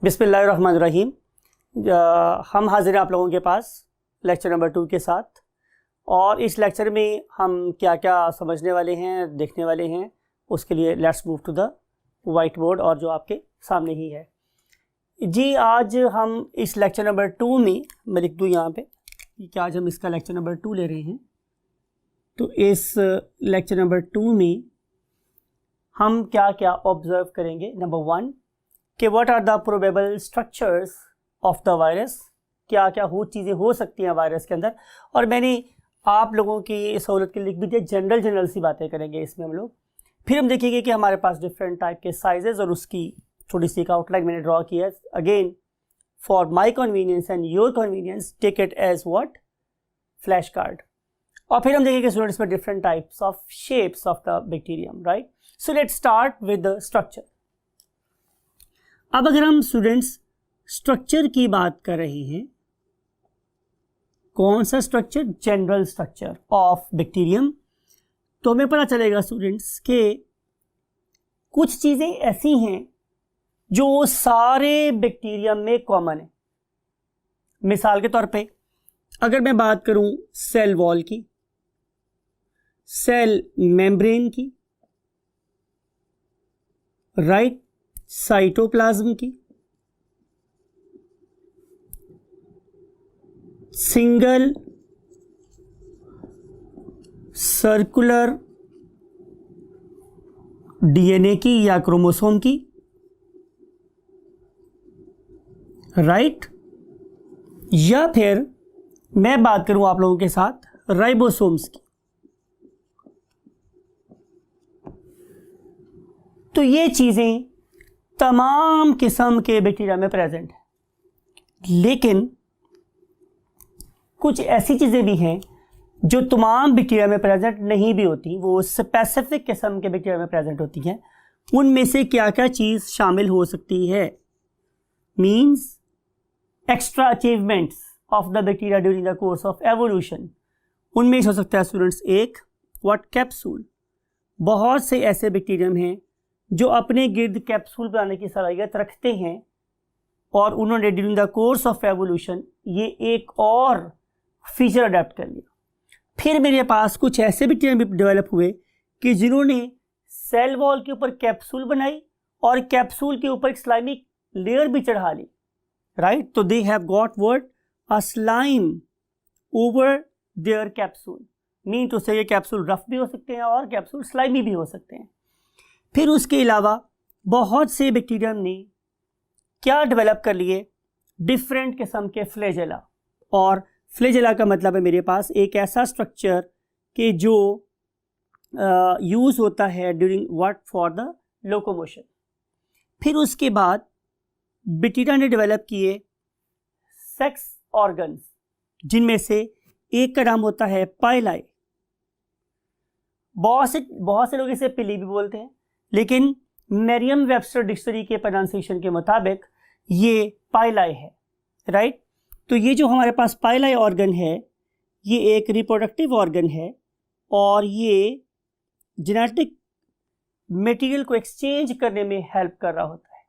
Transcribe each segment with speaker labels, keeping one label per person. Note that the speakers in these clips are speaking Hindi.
Speaker 1: बिस्मिल्लाहिर्रहमानिर्रहीम। हम हाजिर हैं आप लोगों के पास लेक्चर नंबर 2 के साथ। और इस लेक्चर में हम क्या क्या समझने वाले हैं, देखने वाले हैं, उसके लिए let's move to the white board और जो आपके सामने ही है जी। आज हम इस लेक्चर नंबर 2 में, मैं लिख दूँ यहाँ पे कि आज हम इसका लेक्चर नंबर 2 ले रहे हैं। तो इस लेक्चर नंबर 2 में हम क्या क्या ऑब्जर्व करेंगे। नंबर 1 कि what are the probable structures of the virus, क्या क्या चीज़ें हो सकती हैं वायरस के अंदर। और मैंने आप लोगों की सहूलत के लिए लिख भी दिया, जनरल सी बातें करेंगे इसमें हम लोग। फिर हम देखेंगे कि हमारे पास डिफरेंट टाइप के साइजेस और उसकी थोड़ी सी एक आउटलाइन मैंने ड्रॉ की है। Again for my convenience and your convenience take it as what, flash card. और फिर हम देखेंगे स्टूडेंट्स में different types of shapes of the bacterium, right. So let's start with the structure. अब अगर हम स्टूडेंट्स स्ट्रक्चर की बात कर रहे हैं, कौन सा structure, general structure of bacterium, तो हमें पता चलेगा स्टूडेंट्स कि कुछ चीज़ें ऐसी हैं जो सारे बैक्टीरियम में कॉमन है। मिसाल के तौर पे अगर मैं बात करूं सेल वॉल की, सेल मेम्ब्रेन की, राइट, साइटोप्लाज्म की, सिंगल सर्कुलर डीएनए की या क्रोमोसोम की, राइट, या फिर मैं बात करूं आप लोगों के साथ राइबोसोम्स की। तो ये चीजें तमाम किस्म के बैक्टीरिया में प्रेजेंट है। लेकिन कुछ ऐसी चीजें भी हैं जो तमाम बैक्टीरिया में प्रेजेंट नहीं भी होती, वो स्पेसिफिक किस्म के बैक्टीरिया में प्रेजेंट होती हैं। उनमें से क्या क्या चीज शामिल हो सकती है, means extra achievements of the bacteria during the course of evolution. उनमें हो सकता है स्टूडेंट्स एक व्हाट, कैप्सूल। बहुत से ऐसे बैक्टीरियम हैं जो अपने गिर्द कैप्सूल बनाने की सलाहियत रखते हैं और उन्होंने during the course of evolution ये एक और फीचर अडेप्ट कर लिया। फिर मेरे पास कुछ ऐसे बैक्टीरिया भी डेवलप हुए कि जिन्होंने सेल वॉल के ऊपर कैप्सूल बनाई और कैप्सूल के ऊपर एक स्लाइमी लेयर भी चढ़ा ली, राइट। तो they have got what, a slime over their capsule. Mean तो से ये कैप्सूल रफ भी हो सकते हैं और कैप्सूल स्लाइमी भी हो सकते हैं। फिर उसके अलावा बहुत से बैक्टीरियम ने क्या डेवलप कर लिए, डिफरेंट किस्म के फ्लैजेला। और फ्लैजेला का मतलब है मेरे पास एक ऐसा स्ट्रक्चर कि जो यूज होता है during what, for the locomotion. फिर उसके बाद बैक्टीरिया ने डेवलप किए सेक्स ऑर्गन्स, जिनमें से एक का नाम होता है पाइलाई। बहुत से लोग इसे पिली भी बोलते हैं, लेकिन मेरियम वेबस्टर डिक्शनरी के प्रोनाउंसिएशन के मुताबिक ये पाइलाई है, राइट। तो ये जो हमारे पास पाइलाई ऑर्गन है, ये एक रिप्रोडक्टिव ऑर्गन है और ये जेनेटिक मटेरियल को एक्सचेंज करने में हेल्प कर रहा होता है।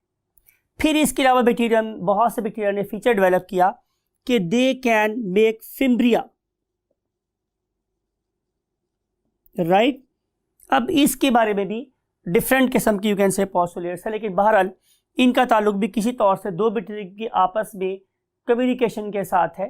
Speaker 1: फिर इसके अलावा बैक्टीरियम, बहुत से बैक्टीरिया ने फीचर डेवलप किया कि they can make fimbriae, right. अब इसके बारे में भी डिफरेंट किस्म की यू कैन से पॉस्टुलेट्स है, लेकिन बहरहाल इनका ताल्लुक भी किसी तौर से दो बैक्टीरिया की आपस में कम्युनिकेशन के साथ है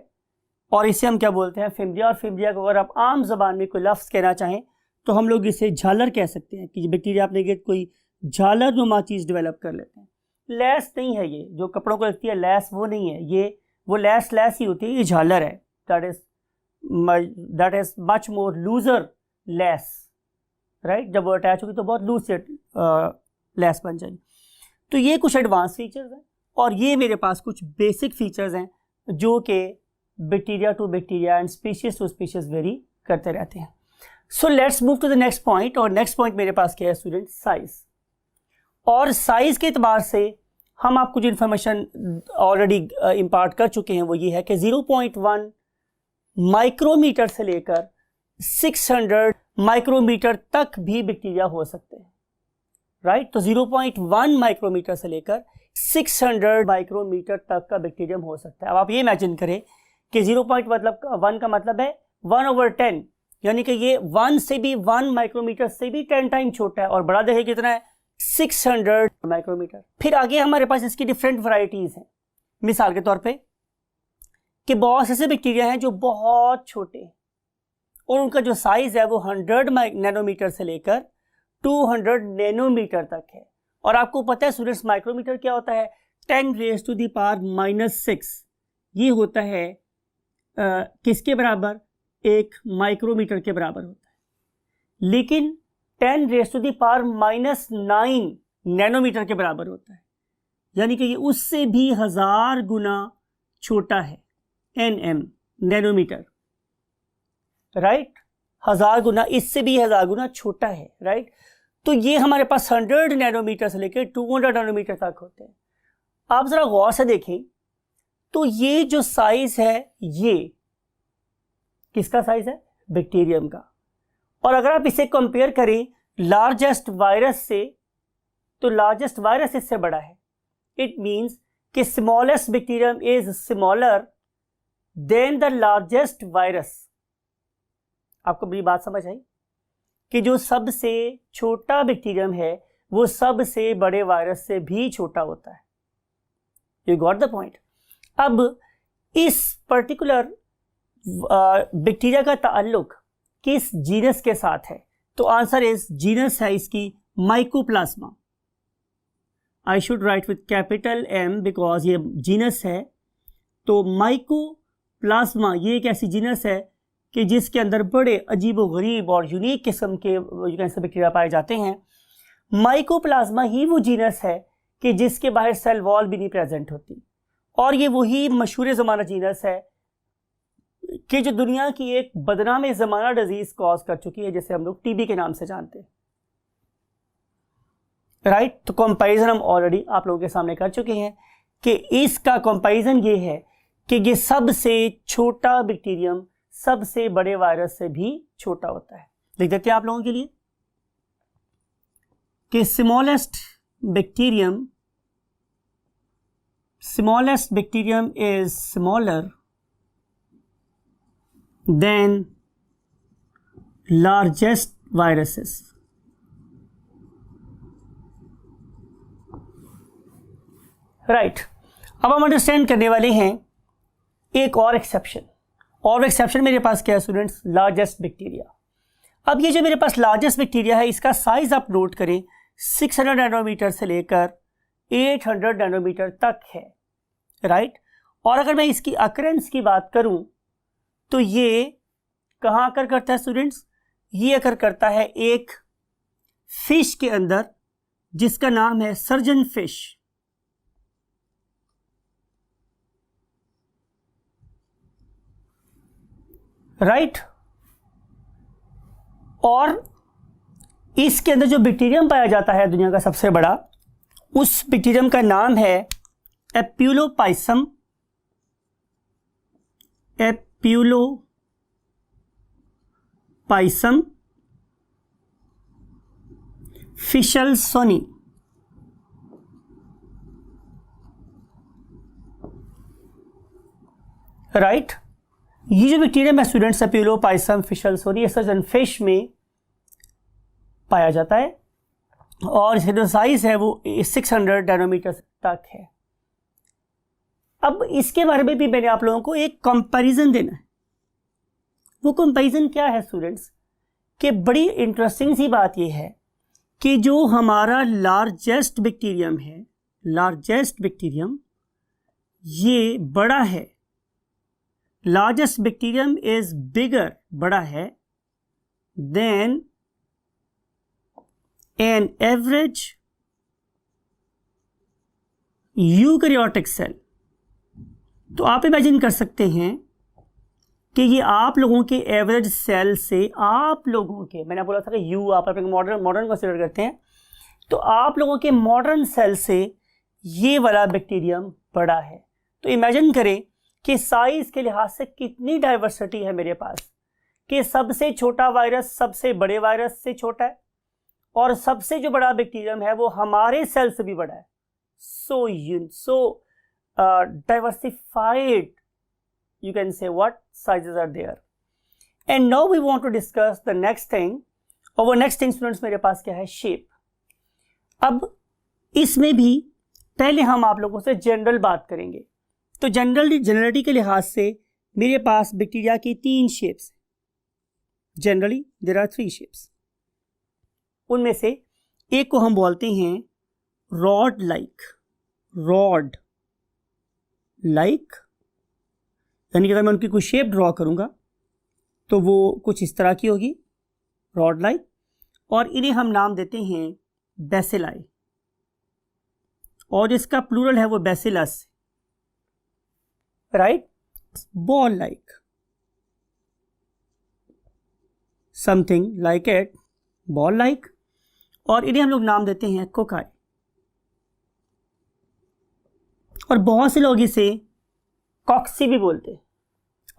Speaker 1: और इसे हम क्या बोलते हैं, फिम्ब्रिया। और फिम्ब्रिया को अगर आप आम जबान में कोई लफ्ज़ कहना चाहें तो हम लोग इसे झालर कह सकते हैं कि बैक्टीरिया अपने गिर्द कोई झालर नुमा चीज़ डेवलप कर लेते हैं। लैस नहीं है ये, जो कपड़ों को लगती है लैस, वो नहीं है ये, वो लैस ही होती है, ये झालर है। That is much more looser less, right. जब वो अटैच होगी तो बहुत लूज से लैस बन जाएगी। तो ये कुछ एडवांस फीचर्स हैं और ये मेरे पास कुछ बेसिक फीचर्स हैं जो कि bacteria to bacteria and species to species vary करते रहते हैं। So let's move to the next point. और नेक्स्ट पॉइंट मेरे पास क्या है स्टूडेंट, साइज। और साइज के एतबार से हम आपको जो इन्फॉर्मेशन ऑलरेडी इम्पार्ट कर चुके हैं वो ये है कि 0.1 माइक्रोमीटर से लेकर 600 माइक्रोमीटर तक भी बैक्टीरिया हो सकते हैं, राइट। तो 0.1 माइक्रोमीटर से लेकर 600 माइक्रोमीटर तक का बैक्टीरियम हो सकता है। अब आप ये इमेजिन करें कि 0.1 का मतलब है 1/10, यानी कि ये 1 माइक्रोमीटर से भी 10 टाइम छोटा है, और बड़ा देखिए कितना है, 600 माइक्रोमीटर। फिर आगे हमारे पास इसकी डिफरेंट वैरायटीज हैं। मिसाल के तौर पे कि बहुत ऐसे बैक्टीरिया हैं जो बहुत छोटे हैं और उनका जो साइज है वो 100 नैनोमीटर से लेकर 200 नैनोमीटर तक है। और आपको पता है स्टूडेंट्स, माइक्रोमीटर क्या होता है, 10⁻⁻⁶ ये होता है किसके बराबर, 1 माइक्रोमीटर के बराबर होता है। लेकिन 10⁻⁹ नैनोमीटर के बराबर होता है, यानी कि ये उससे भी 1000 गुना छोटा है, nm नैनोमीटर, राइट, 1000 गुना, इससे भी 1000 गुना छोटा है, राइट। तो ये हमारे पास 100 नैनोमीटर से लेकर 200 नैनोमीटर तक होते हैं। आप जरा गौर से देखें तो ये जो साइज है ये किसका साइज है, बैक्टीरियम का। और अगर आप इसे कंपेयर करें लार्जेस्ट वायरस से, तो लार्जेस्ट वायरस इससे बड़ा है। इट मींस कि smallest bacterium is smaller than the largest virus. आपको मेरी बात समझ आई कि जो सबसे छोटा बैक्टीरियम है वो सबसे बड़े वायरस से भी छोटा होता है। You got the point. अब इस पर्टिकुलर बैक्टीरिया का ताल्लुक किस जीनस के साथ है, तो आंसर इज, जीनस है इसकी mycoplasma. I should write with capital M because ये जीनस है। तो माइकोप्लाज्मा ये एक ऐसी जीनस है कि जिसके अंदर बड़े अजीबोगरीब और यूनिक किस्म के बैक्टीरिया पाए जाते हैं। माइकोप्लाज्मा ही वो जीनस है कि जिसके बाहर सेल वॉल भी नहीं प्रेजेंट होती, और ये वही मशहूर ज़माना जीनस है कि जो दुनिया की एक बदनाम ज़माना डिजीज कॉज कर चुकी है, जैसे हम लोग टीबी के नाम से जानते हैं, राइट। तो कंपैरिजन हम ऑलरेडी आप लोगों के सामने कर चुके हैं कि इसका कंपैरिजन ये है कि ये सबसे छोटा बैक्टीरियम सबसे बड़े वायरस से भी छोटा होता है। लिख देते हैं आप लोगों के लिए कि smallest bacterium is smaller than largest viruses. Right. अब हम अंडरस्टैंड करने वाले हैं एक और एक्सेप्शन। और एक्सेप्शन मेरे पास क्या है स्टूडेंट्स, लार्जेस्ट बैक्टीरिया। अब ये जो मेरे पास लार्जेस्ट बैक्टीरिया है इसका साइज आप नोट करें 600 नैनोमीटर से लेकर 800 नैनोमीटर तक है, राइट। और अगर मैं इसकी अकरेंस की बात करूं तो ये कहां अकर करता है स्टूडेंट्स, ये अकर करता है एक फिश के अंदर जिसका नाम है सर्जन फिश, राइट। और इसके अंदर जो बैक्टीरियम पाया जाता है दुनिया का सबसे बड़ा, उस बैक्टीरियम का नाम है एप्यूलोपाइसम फिशल्सोनी, राइट। ये जो बैक्टीरियम है स्टूडेंट्स एप्यूलोपाइसम फिशल्सोनी सर्जन फिश में पाया जाता है, और इसका जो साइज है वो 600 नैनोमीटर तक है। अब इसके बारे में भी मैंने आप लोगों को एक कंपैरिजन देना है। वो कंपैरिजन क्या है स्टूडेंट्स, कि बड़ी इंटरेस्टिंग सी बात ये है कि जो हमारा लार्जेस्ट बैक्टीरियम है, लार्जेस्ट बैक्टीरियम ये बड़ा है, लार्जेस्ट बैक्टीरियम इज बिगर, बड़ा है, then an average eukaryotic cell. तो आप इमेजिन कर सकते हैं कि ये आप लोगों के एवरेज सेल से, आप लोगों के, मैंने बोला था कि यू आप अपने मॉडर्न कंसिडर करते हैं, तो आप लोगों के मॉडर्न सेल से ये वाला बैक्टीरियम बड़ा है। तो इमेजिन करें कि साइज के लिहाज से कितनी डाइवर्सिटी है मेरे पास, कि सबसे छोटा वायरस सबसे बड़े वायरस से छोटा है, और सबसे जो बड़ा बैक्टीरियम है वो हमारे सेल से भी बड़ा है। so diversified, you can say, what sizes are there. And now we want to discuss the next thing. और वो next thing students मेरे पास क्या है, shape. अब इसमें भी पहले हम आप लोगों से जनरल बात करेंगे. तो जनरलिटी के लिहाज से मेरे पास बैक्टीरिया की 3 shapes. Generally there are 3 shapes. उनमें से एक को हम बोलते हैं रॉड लाइक, यानी कि अगर मैं उनकी कोई शेप ड्रॉ करूंगा तो वो कुछ इस तरह की होगी, रॉड लाइक. और इन्हें हम नाम देते हैं बेसिलाई, और इसका प्लूरल है वो bacillus, right. Ball like, something like it, ball like. और इन्हें हम लोग नाम देते हैं कोकाई. और बहुत से लोग इसे कॉक्सी भी बोलते हैं.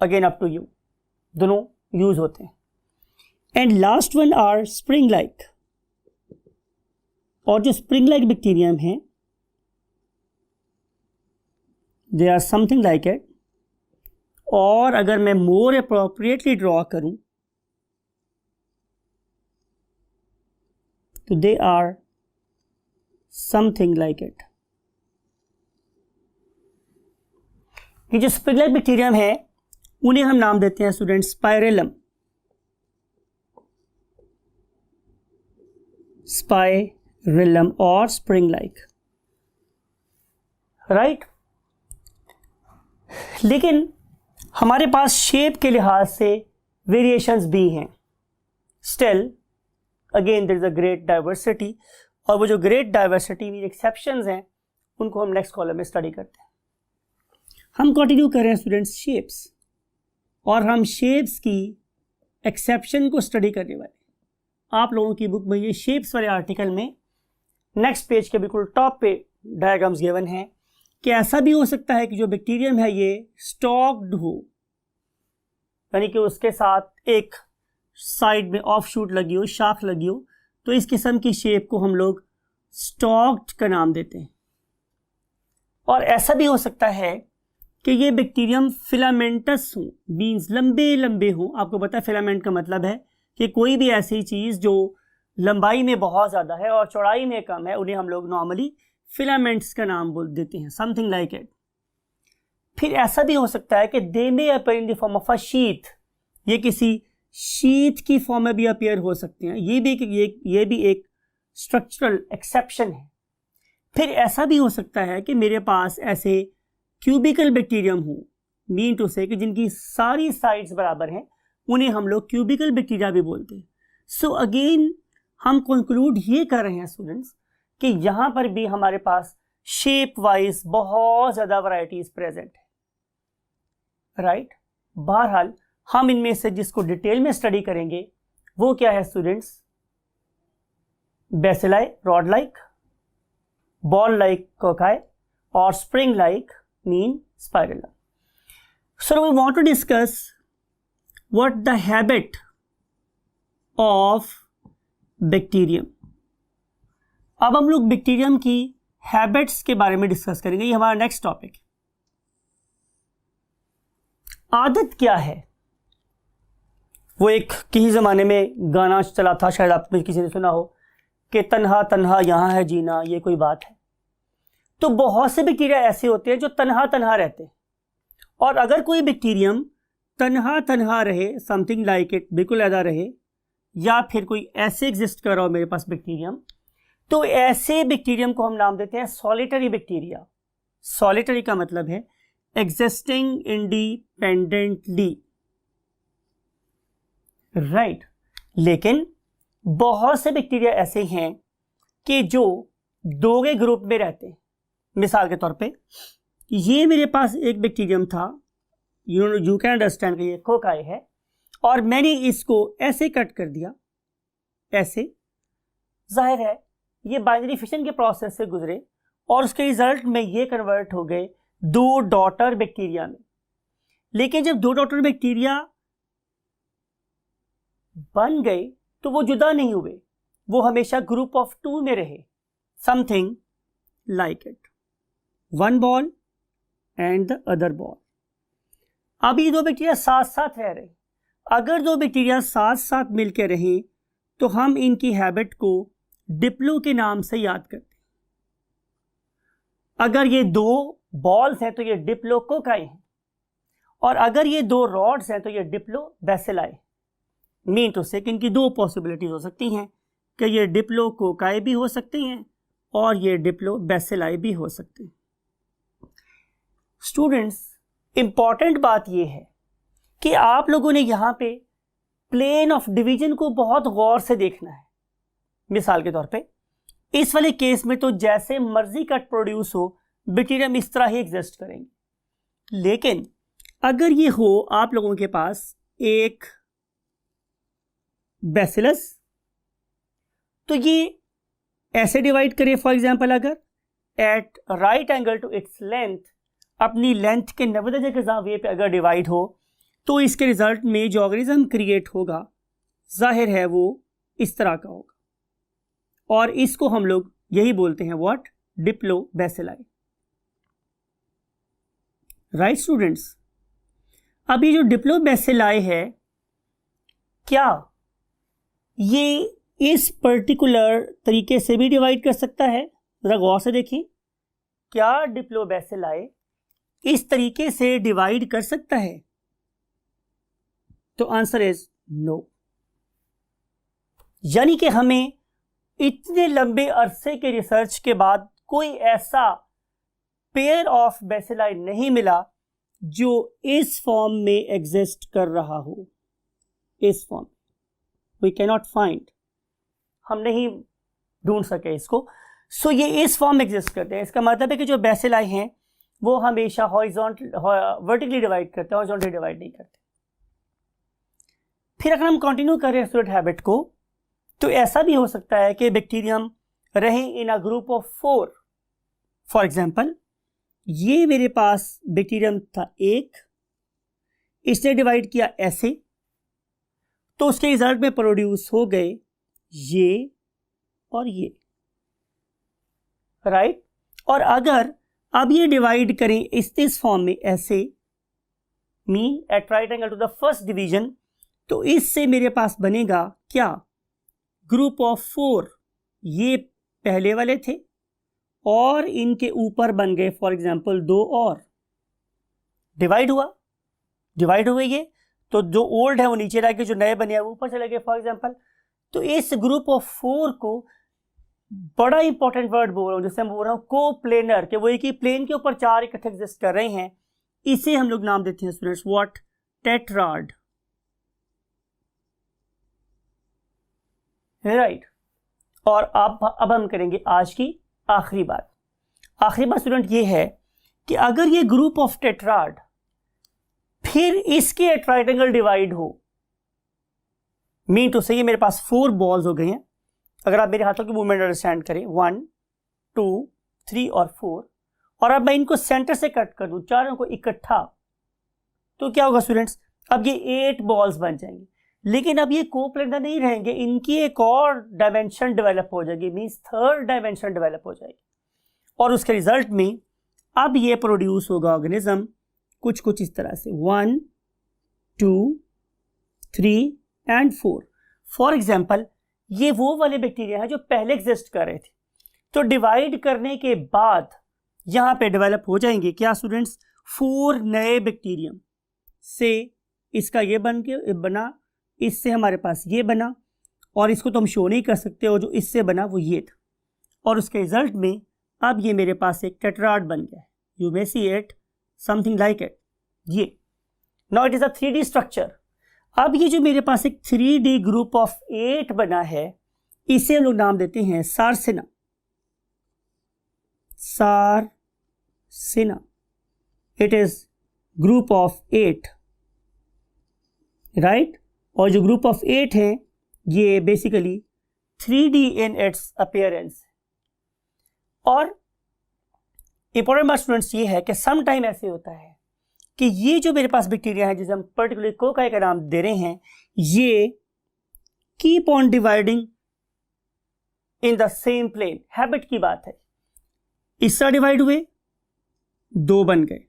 Speaker 1: अगेन अप टू यू, दोनों यूज होते हैं. And last one are spring like. और जो स्प्रिंग लाइक बैक्टीरियम है, they are something like it. और अगर मैं मोर अप्रोप्रिएटली ड्रॉ करूं तो they are something like it. ये जो स्प्रिंग लाइक बैक्टीरियम है उन्हें हम नाम देते हैं स्टूडेंट स्पाइरेलम. स्पाइरेलम और स्प्रिंग लाइक, राइट. लेकिन हमारे पास शेप के लिहाज से वेरिएशंस भी हैं. Still again there is a great diversity. और वो जो ग्रेट डाइवर्सिटी में एक्सेप्शंस हैं उनको हम नेक्स्ट कॉलम में स्टडी करते हैं. हम कंटिन्यू कर रहे हैं स्टूडेंट्स शेप्स, और हम शेप्स की एक्सेप्शन को स्टडी करने वाले. आप लोगों की बुक में ये शेप्स वाले आर्टिकल में नेक्स्ट पेज के बिल्कुल टॉप पे डायग्राम्स गिवन हैं कि ऐसा भी हो सकता है कि जो बैक्टीरियम है ये स्टॉक्ड हो, यानी कि उसके साथ एक साइड में ऑफ शूट लगी हो, शाख लगी हो. तो इस किस्म की शेप को हम लोग स्टॉक्ड का नाम देते हैं. और ऐसा भी हो सकता है कि ये बैक्टीरियम फिलामेंटस हो, मीन्स लंबे लंबे हो. आपको पता है फिलामेंट का मतलब है कि कोई भी ऐसी चीज़ जो लंबाई में बहुत ज़्यादा है और चौड़ाई में कम है, उन्हें हम लोग नॉर्मली फिलामेंट्स का नाम बोल देते हैं, समथिंग लाइक इट. फिर ऐसा भी हो सकता है कि they may appear in the form of a sheath. ये किसी शीथ की फॉर्म में भी अपीयर हो सकते हैं. ये भी एक स्ट्रक्चरल एक्सेप्शन है. फिर ऐसा भी हो सकता है कि मेरे पास ऐसे क्यूबिकल बैक्टीरियम हो, मीन टू से कि जिनकी सारी साइड्स बराबर हैं, उन्हें हम लोग क्यूबिकल बैक्टीरिया भी बोलते हैं. सो अगेन हम कंक्लूड ये कर रहे हैं स्टूडेंट्स कि यहाँ पर भी हमारे पास शेप वाइज बहुत ज़्यादा वैरायटीज प्रेजेंट है, राइट. बहरहाल हम इनमें से जिसको डिटेल में स्टडी करेंगे वो क्या है students, bacilli rod like, ball like cocci, और spring like mean spirillum. So we want to discuss what the habit of bacterium. अब हम लोग बैक्टीरियम की हैबिट्स के बारे में डिस्कस करेंगे. ये हमारा नेक्स्ट टॉपिक. आदत क्या है? वो एक किसी ज़माने में गाना चला था, शायद आपने किसी ने सुना हो, कि तन्हा तन्हा यहाँ है जीना, ये कोई बात है. तो बहुत से बैक्टीरिया ऐसे होते हैं जो तन्हा तन्हा रहते हैं. और अगर कोई बैक्टीरियम तन्हा तन्हा रहे, समथिंग लाइक इट, बिल्कुल ऐसा रहे, या फिर कोई ऐसे एग्जिस्ट कर रहा हो मेरे पास बैक्टीरियम, तो ऐसे बैक्टीरियम को हम नाम देते हैं सॉलिटरी बैक्टीरिया. सॉलिटरी का मतलब है एग्जिस्टिंग इंडिपेंडेंटली, राइट. लेकिन बहुत से बैक्टीरिया ऐसे हैं कि जो दो के ग्रुप में रहते हैं. मिसाल के तौर पे ये मेरे पास एक बैक्टीरियम था, यू कैन अंडरस्टैंड कि ये कोकाई है, और मैंने इसको ऐसे कट कर दिया, ऐसे. जाहिर है ये बाइनरी फिशन के प्रोसेस से गुजरे और उसके रिजल्ट में ये कन्वर्ट हो गए 2 डॉटर बैक्टीरिया में. लेकिन जब 2 डॉटर बैक्टीरिया बन गए तो वो जुदा नहीं हुए, वो हमेशा ग्रुप ऑफ 2 में रहे, something like it. One ball and the other ball. अब ये दो बैक्टीरिया साथ साथ रह रहे, अगर दो बैक्टीरिया साथ साथ मिलकर रहें तो हम इनकी हैबिट को डिप्लो के नाम से याद करते हैं. अगर ये दो बॉल्स हैं तो ये डिप्लोकोकाई हैं, और अगर ये दो रॉड्स हैं तो ये डिप्लोबैसिलाई. मीन टू से इनकी दो पॉसिबिलिटीज हो सकती हैं कि ये डिप्लोकोकाई भी हो सकते हैं और ये डिप्लोबैसिलाई भी हो सकते हैं. स्टूडेंट्स, इंपॉर्टेंट बात यह है कि आप लोगों ने यहां पे प्लेन ऑफ डिवीजन को बहुत गौर से देखना है. मिसाल के तौर पे इस वाले केस में तो जैसे मर्जी कट प्रोड्यूस हो बैक्टीरियम इस तरह ही एग्जिस्ट करेंगे, लेकिन अगर ये हो आप लोगों के पास एक बैसिलस तो ये ऐसे डिवाइड करे. फॉर एग्जांपल अगर at right angle to its length, अपनी लेंथ के 90 डिग्री के जाविये पे अगर डिवाइड हो तो इसके रिजल्ट में जो ऑर्गेनिज्म क्रिएट होगा जाहिर है वो इस तरह का होगा, और इसको हम लोग यही बोलते हैं व्हाट, डिप्लोबैसिलाई. राइट स्टूडेंट्स, अब ये जो डिप्लोबैसिलाई है क्या ये इस पर्टिकुलर तरीके से भी डिवाइड कर सकता है? जरा गौर से देखिए, क्या डिप्लोबैसिलाई इस तरीके से डिवाइड कर सकता है? तो आंसर इज नो. यानी कि हमें इतने लंबे अरसे के रिसर्च के बाद कोई ऐसा पेयर ऑफ बैसिलाई नहीं मिला जो इस फॉर्म में एग्जिस्ट कर रहा हो. इस form we can not find, हम नहीं ढूंढ सके इसको. सो ये इस फॉर्म में एग्जिस्ट करते हैं. इसका मतलब है कि जो बैसिलाई हैं वो हमेशा हॉरिजॉन्टल वर्टिकली डिवाइड करते हैं, हॉरिजॉन्टली डिवाइड नहीं करते. फिर अगर हम कंटिन्यू करें स्टूडेंट हैबिट को तो ऐसा भी हो सकता है कि बैक्टीरियम रहें in a group of 4. For example ये मेरे पास बैक्टीरियम था एक, इसने डिवाइड किया ऐसे, तो उसके रिजल्ट में प्रोड्यूस हो गए ये और ये. राइट. और अगर अब ये डिवाइड करें इस फॉर्म में ऐसे, mean at right angle to the first division, तो इससे मेरे पास बनेगा क्या, ग्रुप ऑफ 4. ये पहले वाले थे और इनके ऊपर बन गए फॉर एग्जांपल 2 और. डिवाइड हुए ये, तो जो ओल्ड है वो नीचे रह गए, जो नए बने हैं वो ऊपर चले गए फॉर एग्जांपल. तो इस ग्रुप ऑफ 4 को बड़ा इंपॉर्टेंट वर्ड बोल रहा हूं, जैसे हम बोल रहा हूं कोप्लेनर, कि वो एक ही प्लेन के ऊपर 4 इकट्ठे एग्जिस्ट कर रहे हैं. इसे हम लोग नाम देते हैं स्टूडेंट्स व्हाट, टेट्राड. राइट. और अब हम करेंगे आज की आखिरी बात. स्टूडेंट ये है कि अगर ये ग्रुप ऑफ टेट्राड फिर इसके एट राइट एंगल डिवाइड हो, मीन टू से ये मेरे पास 4 बॉल्स हो गए हैं. अगर आप मेरे हाथों की मूवमेंट अंडरस्टैंड करें, 1 2 3 और 4, और अब मैं इनको सेंटर से कट कर दूं, चारों को इकट्ठा, तो क्या होगा स्टूडेंट्स, अब ये 8 बॉल्स बन जाएंगे. लेकिन अब ये कोप्लेनर नहीं रहेंगे, इनकी एक और डायमेंशन डेवलप हो जाएगी, मींस थर्ड डायमेंशन डेवलप हो जाएगी, और उसके रिजल्ट में अब ये प्रोड्यूस होगा ऑर्गेनिज्म कुछ इस तरह से 1 2 3 एंड 4. फॉर एग्जाम्पल ये वो वाले बैक्टीरिया हैं जो पहले एग्जिस्ट कर रहे थे, तो डिवाइड करने के बाद यहां पे डेवलप हो जाएंगे क्या स्टूडेंट्स, 4 नए बैक्टीरियम से. इसका ये बना, इससे हमारे पास ये बना, और इसको तो हम शो नहीं कर सकते, और जो इससे बना वो ये था, और उसके रिजल्ट में अब ये मेरे पास एक टेट्राड बन गया है. You may see it something like it. ये now it is a 3D structure. अब ये जो मेरे पास एक 3D ग्रुप ऑफ 8 बना है, इसे हम लोग नाम देते हैं sarcina. It is group of 8. Right. और जो ग्रुप ऑफ 8 है ये basically 3D in its appearance. और इंपॉर्टेंट बात स्टूडेंट्स ये है कि सम टाइम ऐसे होता है कि ये जो मेरे पास बैक्टीरिया है जिसे हम पर्टिकुलर कोकाई का नाम दे रहे हैं, ये keep on dividing in the same plane. Habit की बात है, इस तरह डिवाइड हुए, 2 बन गए,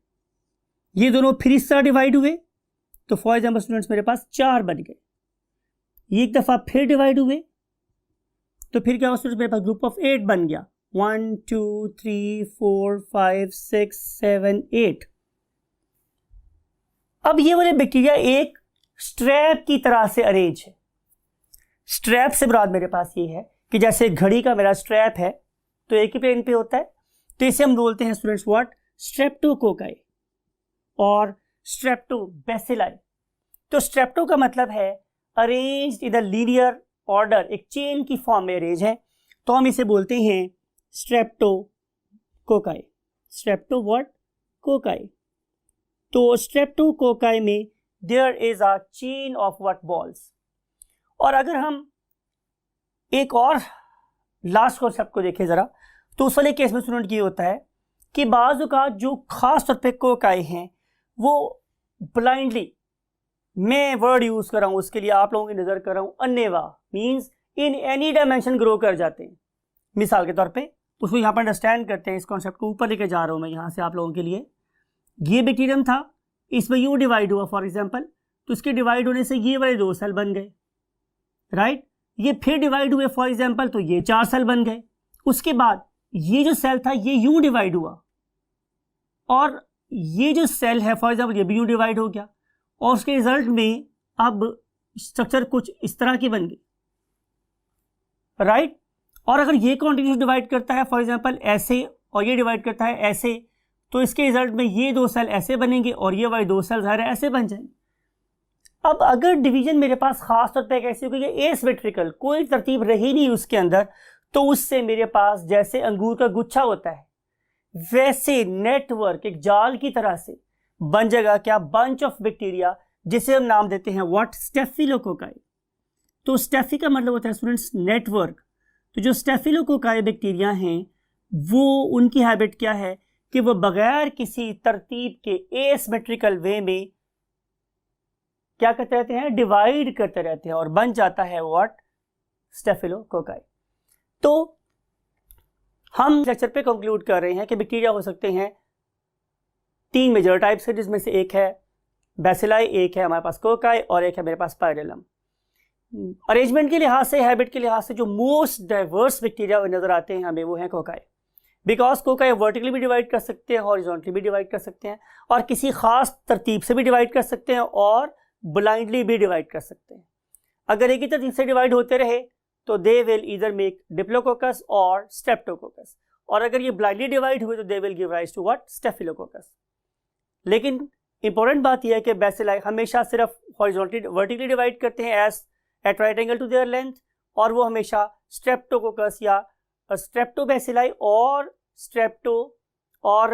Speaker 1: ये दोनों फिर इस तरह डिवाइड हुए, तो फॉर एग्जाम्पल स्टूडेंट्स मेरे पास 4 बन गए, ये एक दफा फिर डिवाइड हुए, तो फिर क्या हुआ स्टूडेंट्स, मेरे पास ग्रुप ऑफ 8 बन गया, 1 2 3 4 5 6 7 8। अब ये वाले बैक्टीरिया एक स्ट्रैप की तरह से अरेंज है। स्ट्रैप से मुराद मेरे पास ये है कि जैसे घड़ी का मेरा स्ट्रैप है तो एक ही प्लेन पे होता है, तो इसे हम बोलते हैं स्टूडेंट्स व्हाट, स्ट्रेप्टोकोकाई और स्ट्रेप्टोबैसिलाई। तो स्ट्रेप्टो का मतलब है arranged in the linear order, एक चेन की फॉर्म में अरेंज है, तो हम इसे बोलते हैं स्ट्रेप्टोकोकाई। Strepto what, cocci. तो स्ट्रेप्टोकोकाई में there is a chain of what balls. और अगर हम एक और लास्ट कॉन्सेप्ट को देखें जरा, तो उस वाले केस में स्टूडेंट ये होता है कि बाज़ औक़ात जो खास तौर पे कोकाई हैं वो ब्लाइंडली, मैं वर्ड यूज कर रहा हूं उसके लिए, आप लोगों की नजर कर रहा हूं, अन्नेवा means in any dimension grow कर जाते हैं। मिसाल के तौर पे उसको यहां पर अंडरस्टैंड करते हैं, इस कॉन्सेप्ट को ऊपर लेके जा रहा हूं मैं यहां से आप लोगों के लिए। ये बैक्टीरियम था, इसमें यूं डिवाइड हुआ फॉर एग्जांपल, तो इसके डिवाइड होने से ये वाले 2 सेल बन गए, राइट। ये फिर डिवाइड हुए फॉर एग्जांपल, तो ये 4 सेल बन गए। उसके बाद ये जो सेल था ये यूं डिवाइड हुआ, और ये जो सेल है फॉर एग्जांपल ये भी यूं डिवाइड हो गया, और उसके रिजल्ट में अब स्ट्रक्चर कुछ इस तरह की बन गई, राइट। और अगर ये कॉन्टिन्यूस डिवाइड करता है फॉर एग्जांपल ऐसे, और ये डिवाइड करता है ऐसे, तो इसके रिजल्ट में ये 2 सेल ऐसे बनेंगे और ये वाले 2 सेल ज़ाहिर है ऐसे बन जाएंगे। अब अगर डिवीजन मेरे पास खास तौर पे कैसे होगी, एसिमेट्रिकल, कोई तरतीब रही नहीं उसके अंदर, तो उससे मेरे पास जैसे अंगूर का गुच्छा होता है वैसे नेटवर्क, एक जाल की तरह से बन जाएगा क्या, बंच ऑफ बैक्टीरिया, जिसे हम नाम देते हैं व्हाट, स्टेफिलोकोकाई। तो स्टेफी का मतलब होता है स्टूडेंट्स नेटवर्क। तो जो स्टेफिलोकोकाई बैक्टीरिया हैं वो, उनकी हैबिट क्या है कि वो बगैर किसी तरतीब के एसिमेट्रिकल वे में क्या करते रहते हैं, डिवाइड करते रहते हैं, और बन जाता है व्हाट, स्टेफिलोकोकाई। तो हम लेक्चर पे कंक्लूड कर रहे हैं कि बैक्टीरिया हो सकते हैं 3 मेजर टाइप्स है, जिसमें से एक है बैसिलाई, एक है हमारे पास कोकाई, और एक है मेरे पास पायरेलम। अरेंजमेंट के लिहाज से, हैबिट के लिहाज से जो मोस्ट डाइवर्स बैक्टीरिया नजर आते हैं हमें, वो है कोकाई। बिकॉज कोकाई वर्टिकली भी डिवाइड कर सकते हैं, हॉरिजॉन्टली भी डिवाइड कर सकते हैं, और किसी खास तरतीब से भी डिवाइड कर सकते हैं, और ब्लाइंडली भी डिवाइड कर सकते हैं। अगर एक ही तरतीब से डिवाइड होते रहे तो they will either make diplococcus और स्ट्रेप्टोकोकस, और अगर ये ब्लाइंडली डिवाइड हुए तो they will give rise to what, staphylococcus. लेकिन इंपॉर्टेंट बात यह है कि बैसिलाई हमेशा सिर्फ हॉरिजॉन्टली वर्टिकली डिवाइड करते हैं as at right angle to their length, और वो हमेशा स्ट्रेप्टोकोकस या स्ट्रेप्टोबैसिलाई और स्ट्रेप्टो और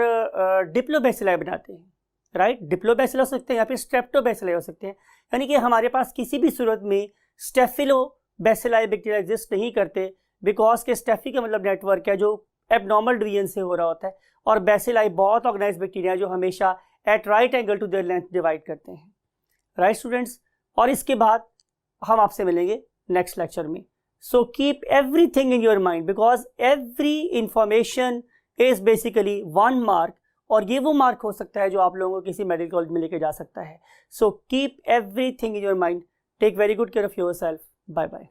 Speaker 1: डिप्लोबैसिलाई बनाते हैं, राइट। डिप्लोबैसिलाई हो सकते हैं या फिर स्ट्रेप्टोबैसिलाई हो सकते हैं, यानी कि हमारे पास किसी भी सूरत में स्टेफिलोबैसिलाई बैक्टीरिया एग्जिस्ट नहीं करते, बिकॉज के स्टेफी का मतलब नेटवर्क है जो एबनॉर्मल डिवीजन से हो रहा होता है, और बैसिलाई बहुत ऑर्गेनाइज बैक्टीरिया जो हमेशा at right angle to their length divide करते हैं, राइट स्टूडेंट्स। और इसके बाद हम आपसे मिलेंगे नेक्स्ट लेक्चर में। सो keep everything in your mind, because every information is basically 1 mark, और ये वो मार्क हो सकता है जो आप लोगों को किसी मेडिकल कॉलेज में लेके जा सकता है। So keep everything in your mind, take very good care of your self, bye bye.